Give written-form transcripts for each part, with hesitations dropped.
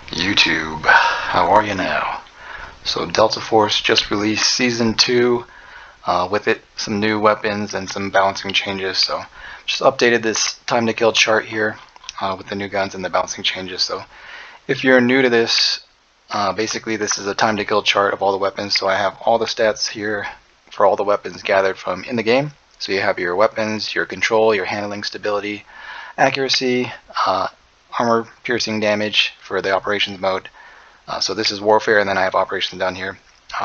YouTube, how are you now? So Delta Force just released Season 2, with it some new weapons and some balancing changes. So just updated this time to kill chart here with the new guns and the balancing changes. So if you're new to this, basically this is a time to kill chart of all the weapons. So I have all the stats here for all the weapons gathered from in the game. So you have your weapons, your control, your handling stability, accuracy, armor piercing damage for the operations mode. So this is warfare, and then I have operations down here.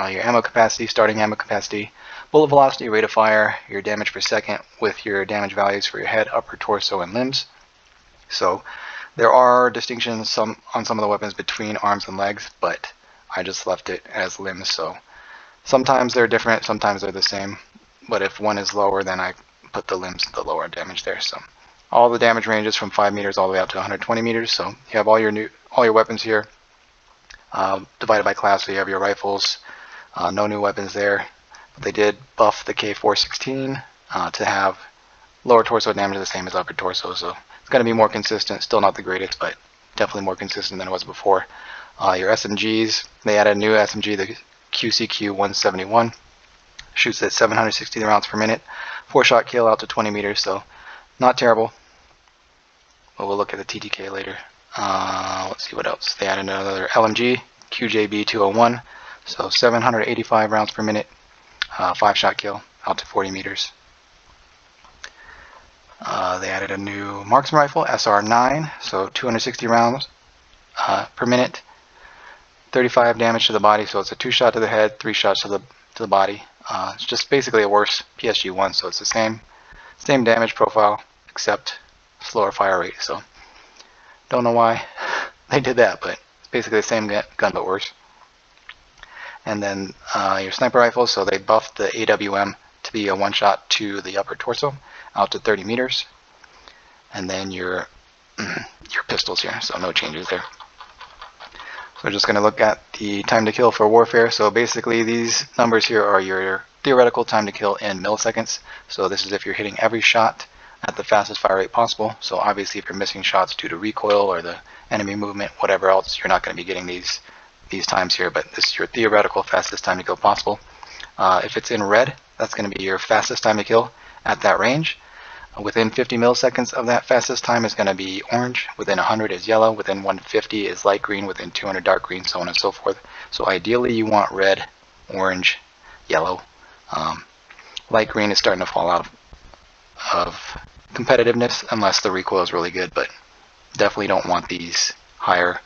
Your ammo capacity, starting ammo capacity, bullet velocity, rate of fire, your damage per second with your damage values for your head, upper torso, and limbs. So there are distinctions on some of the weapons between arms and legs, but I just left it as limbs. So sometimes they're different, sometimes they're the same. But if one is lower, then I put the limbs the lower damage there. So all the damage ranges from 5 meters all the way up to 120 meters. So you have all your weapons here divided by class. So you have your rifles, no new weapons there. But they did buff the K416 to have lower torso damage the same as upper torso. So it's going to be more consistent. Still not the greatest, but definitely more consistent than it was before. Your SMGs, they added a new SMG, the QCQ 171. Shoots at 760 rounds per minute, 4-shot kill out to 20 meters, so not terrible. But we'll look at the TTK later. Let's see what else. They added another LMG, QJB 201, so 785 rounds per minute, 5-shot kill out to 40 meters. They added a new marksman rifle, SR9, so 260 rounds per minute, 35 damage to the body, so it's a 2-shot to the head, 3 shots to the body. It's just basically a worse PSG-1, so it's the same damage profile except slower fire rate. So don't know why they did that, but it's basically the same gun but worse. And then your sniper rifle, so they buffed the AWM to be a 1-shot to the upper torso out to 30 meters. And then your pistols here, so no changes there. So we're just going to look at the time to kill for warfare. So basically these numbers here are your theoretical time to kill in milliseconds. So this is if you're hitting every shot at the fastest fire rate possible. So obviously if you're missing shots due to recoil or the enemy movement, whatever else, you're not going to be getting these times here, but this is your theoretical fastest time to kill possible. If it's in red, that's going to be your fastest time to kill at that range. Within 50 milliseconds of that, fastest time is going to be orange. Within 100 is yellow. Within 150 is light green. Within 200 dark green, so on and so forth. So ideally you want red, orange, yellow. Light green is starting to fall out of competitiveness unless the recoil is really good, but definitely don't want these higher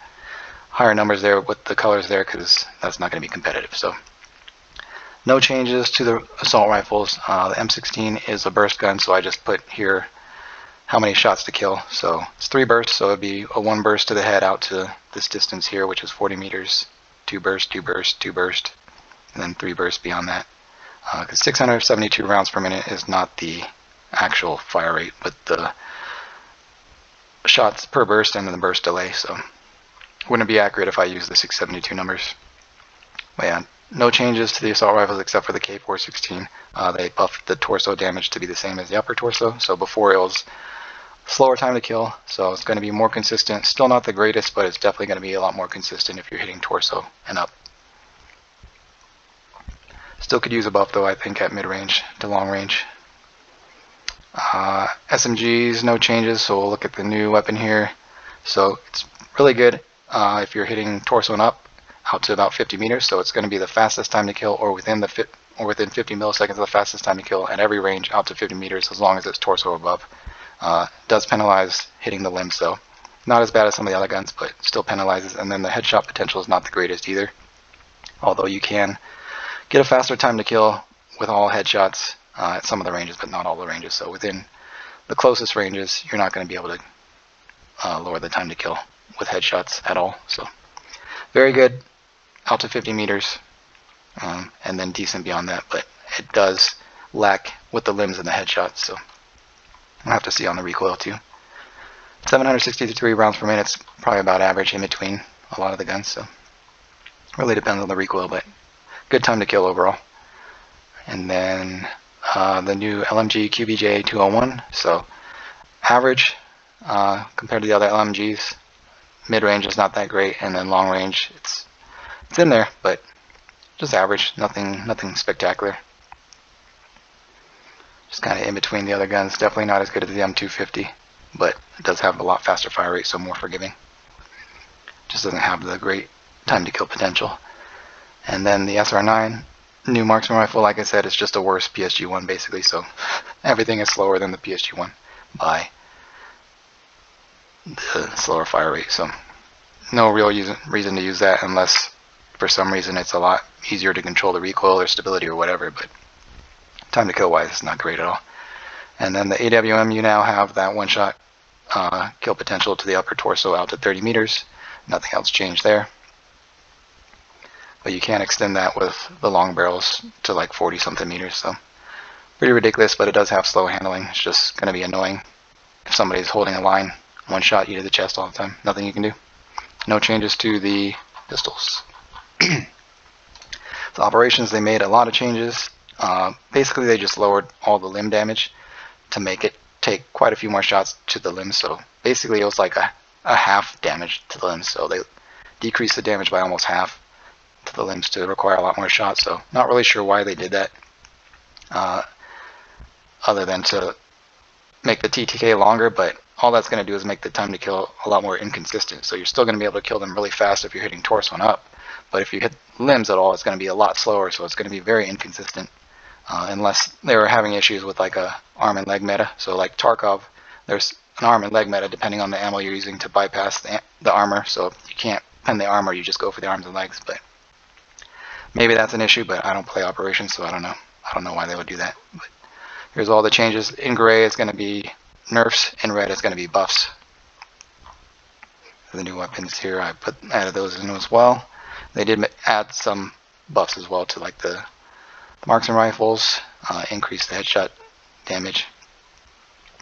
numbers there with the colors there, because that's not going to be competitive. So no changes to the assault rifles. The M16 is a burst gun, so I just put here how many shots to kill. So it's 3 bursts, so it'd be a 1 burst to the head out to this distance here, which is 40 meters. 2 burst, 2 burst, 2 burst, and then 3 bursts beyond that. Because 672 rounds per minute is not the actual fire rate, but the shots per burst and then the burst delay. So it wouldn't be accurate if I use the 672 numbers. But yeah, no changes to the assault rifles except for the K416. They buffed the torso damage to be the same as the upper torso. So before it was slower time to kill, so it's going to be more consistent. Still not the greatest, but it's definitely going to be a lot more consistent if you're hitting torso and up. Still could use a buff though, I think, at mid-range to long range. SMGs, no changes, so we'll look at the new weapon here. So it's really good if you're hitting torso and up out to about 50 meters, so it's going to be the fastest time to kill, or within 50 milliseconds of the fastest time to kill at every range out to 50 meters, as long as it's torso or above. Does penalize hitting the limbs, so not as bad as some of the other guns, but still penalizes. And then the headshot potential is not the greatest either, although you can get a faster time to kill with all headshots at some of the ranges, but not all the ranges. So within the closest ranges, you're not going to be able to lower the time to kill with headshots at all. So very good out to 50 meters, and then decent beyond that, but it does lack with the limbs and the headshots, so we'll have to see on the recoil too. 763 rounds per minute is probably about average in between a lot of the guns, so really depends on the recoil, but good time to kill overall. And then the new LMG QBJ 201, so average compared to the other LMGs. mid-range is not that great, and then long range it's in there, but just average, nothing spectacular. Just kind of in between the other guns. Definitely not as good as the M250, but it does have a lot faster fire rate, so more forgiving. Just doesn't have the great time to kill potential. And then the SR9 new marksman rifle, like I said, is just a worse PSG-1 basically, so everything is slower than the PSG-1 by the slower fire rate. So no real reason to use that unless for some reason it's a lot easier to control the recoil or stability or whatever, but time to kill wise it's not great at all. And then the AWM, you now have that one-shot kill potential to the upper torso out to 30 meters. Nothing else changed there. But you can't extend that with the long barrels to like 40 something meters, so pretty ridiculous, but it does have slow handling. It's just going to be annoying if somebody's holding a line, one shot you to the chest all the time. Nothing you can do. No changes to the pistols. So operations, they made a lot of changes. Basically they just lowered all the limb damage to make it take quite a few more shots to the limbs. So basically it was like a half damage to the limbs, so they decreased the damage by almost half to the limbs to require a lot more shots. So not really sure why they did that, other than to make the TTK longer, but all that's going to do is make the time to kill a lot more inconsistent. So you're still going to be able to kill them really fast if you're hitting torso and up, but if you hit limbs at all, it's going to be a lot slower, so it's going to be very inconsistent, unless they were having issues with like a arm and leg meta. So like Tarkov, there's an arm and leg meta depending on the ammo you're using to bypass the armor, so if you can't pen the armor, you just go for the arms and legs. But maybe that's an issue, but I don't play operations, so I don't know why they would do that. But here's all the changes. In gray it's going to be nerfs, in red it's going to be buffs. The new weapons here, I added those in as well. They did add some buffs as well to like the marksman rifles, increase the headshot damage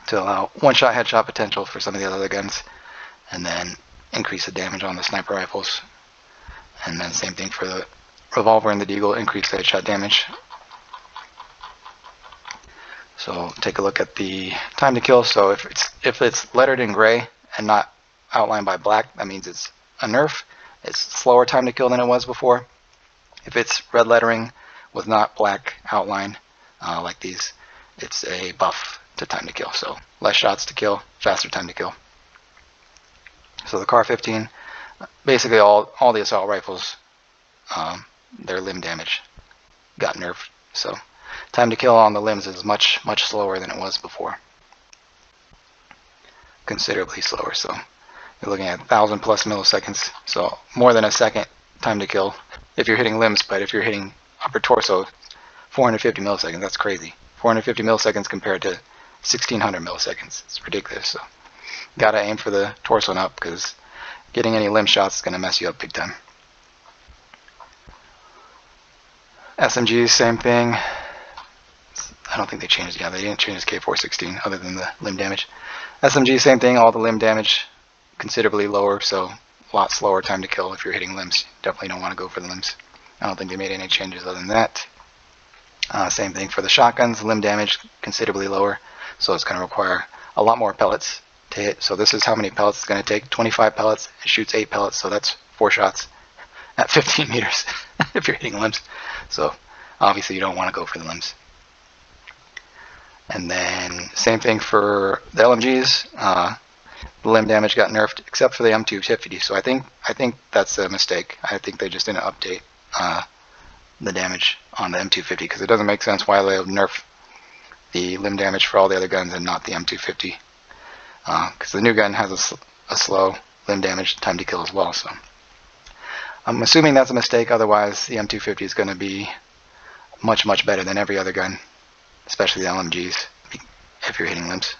to allow one-shot headshot potential for some of the other guns, and then increase the damage on the sniper rifles. And then same thing for the revolver and the deagle, increase the headshot damage. So take a look at the time to kill. So if it's lettered in gray and not outlined by black, that means it's a nerf. It's slower time to kill than it was before. If it's red lettering with not black outline like these, it's a buff to time to kill. So less shots to kill, faster time to kill. So the Car 15, basically all the assault rifles, their limb damage got nerfed. So time to kill on the limbs is much slower than it was before. Considerably slower. So you're looking at 1,000 plus milliseconds. So more than a second time to kill if you're hitting limbs, but if you're hitting upper torso, 450 milliseconds. That's crazy. 450 milliseconds compared to 1,600 milliseconds. It's ridiculous. So gotta aim for the torso and up, because getting any limb shots is gonna mess you up big time. SMGs, same thing. I don't think they changed. Yeah, they didn't change K416 other than the limb damage. SMG, same thing. All the limb damage considerably lower, so a lot slower time to kill if you're hitting limbs. Definitely don't want to go for the limbs. I don't think they made any changes other than that. Same thing for the shotguns. Limb damage considerably lower, so it's going to require a lot more pellets to hit. So this is how many pellets it's going to take. 25 pellets. It shoots 8 pellets, so that's 4 shots at 15 meters if you're hitting limbs. So obviously you don't want to go for the limbs. And then same thing for the LMGs. The limb damage got nerfed except for the M250. So I think that's a mistake. I think they just didn't update the damage on the M250, because it doesn't make sense why they would nerf the limb damage for all the other guns and not the M250. Because the new gun has a slow limb damage time to kill as well. So I'm assuming that's a mistake. Otherwise, the M250 is going to be much better than every other gun, especially the LMGs if you're hitting limbs.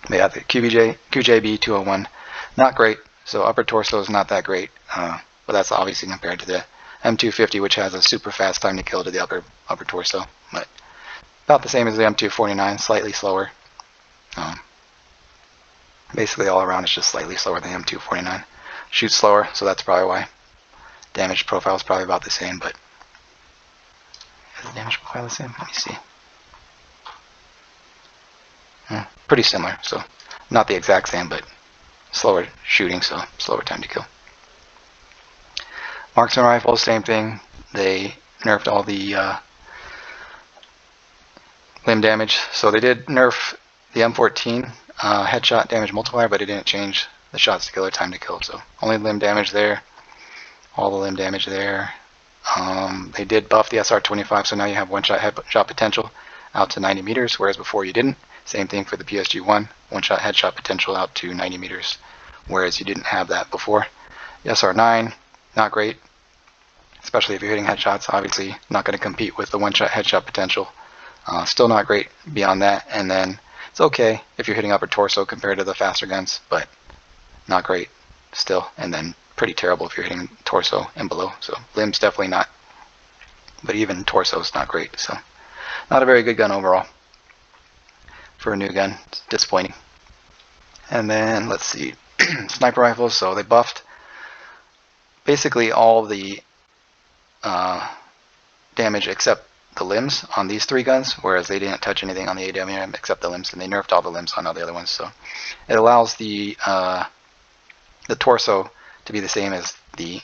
They got the QJB 201, not great. So upper torso is not that great, but that's obviously compared to the M250, which has a super fast time to kill to the upper torso, but about the same as the M249, slightly slower. Basically all around it's just slightly slower than the M249. Shoots slower, so that's probably why. Damage profile is probably about the same, but is the damage profile the same? Let me see. Pretty similar, so not the exact same, but slower shooting, so slower time to kill. Marksman rifles, same thing. They nerfed all the limb damage. So they did nerf the M14 headshot damage multiplier, but it didn't change the shots to kill or time to kill. So only limb damage there, all the limb damage there. They did buff the SR25, so now you have one-shot headshot potential out to 90 meters, whereas before you didn't. Same thing for the PSG-1, one-shot headshot potential out to 90 meters, whereas you didn't have that before. The SR9, not great, especially if you're hitting headshots. Obviously not going to compete with the one-shot headshot potential. Still not great beyond that, and then it's okay if you're hitting upper torso compared to the faster guns, but not great still, and then pretty terrible if you're hitting torso and below. So limbs definitely not, but even torso is not great. So not a very good gun overall for a new gun. It's disappointing. And then let's see, sniper rifles. So they buffed basically all the damage except the limbs on these three guns, whereas they didn't touch anything on the AWM except the limbs, and they nerfed all the limbs on all the other ones. So it allows the torso to be the same as the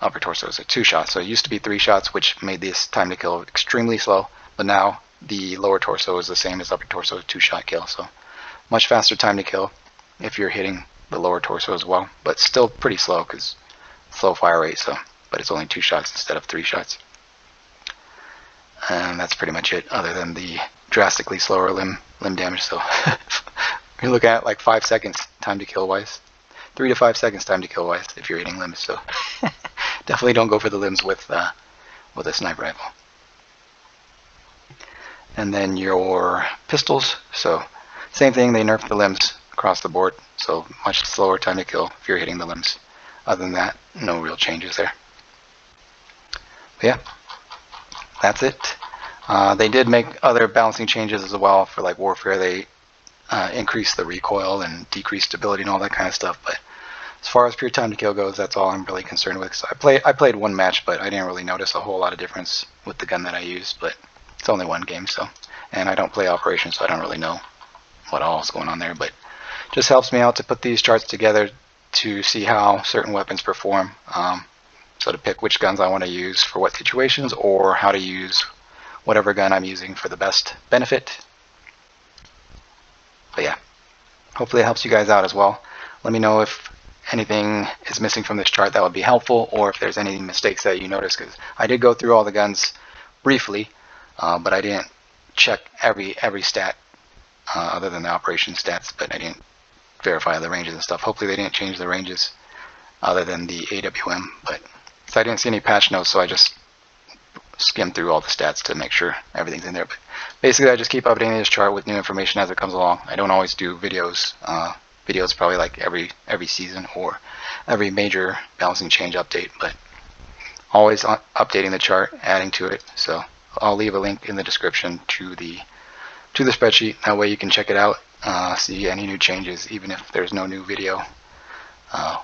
upper torso, so 2 shots. So it used to be 3 shots, which made this time to kill extremely slow, but now the lower torso is the same as upper torso, 2-shot kill. So much faster time to kill if you're hitting the lower torso as well, but still pretty slow because slow fire rate. So, but it's only 2 shots instead of 3 shots. And that's pretty much it, other than the drastically slower limb damage. So you're looking at like 5 seconds time to kill wise, 3 to 5 seconds time to kill wise if you're hitting limbs. So definitely don't go for the limbs with a sniper rifle. And then your pistols, so same thing, they nerfed the limbs across the board, so much slower time to kill if you're hitting the limbs. Other than that, no real changes there. But yeah, that's it. They did make other balancing changes as well for like warfare. They increased the recoil and decreased stability and all that kind of stuff. But as far as pure time to kill goes, that's all I'm really concerned with. So I played one match, but I didn't really notice a whole lot of difference with the gun that I used. But it's only one game, so, and I don't play operations, so I don't really know what all is going on there. But it just helps me out to put these charts together to see how certain weapons perform. So to pick which guns I want to use for what situations, or how to use whatever gun I'm using for the best benefit. But yeah, hopefully it helps you guys out as well. Let me know if anything is missing from this chart that would be helpful, or if there's any mistakes that you notice, because I did go through all the guns briefly, but I didn't check every stat other than the operation stats, but I didn't verify the ranges and stuff. Hopefully they didn't change the ranges other than the AWM, but so I didn't see any patch notes, so I just skimmed through all the stats to make sure everything's in there. But basically I just keep updating this chart with new information as it comes along. I don't always do videos. Videos probably like every season or every major balancing change update, but always updating the chart, adding to it. So I'll leave a link in the description to the spreadsheet. That way you can check it out, see any new changes, even if there's no new video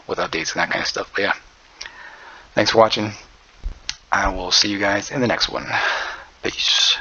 with updates and that kind of stuff. But yeah, thanks for watching. I will see you guys in the next one. Peace.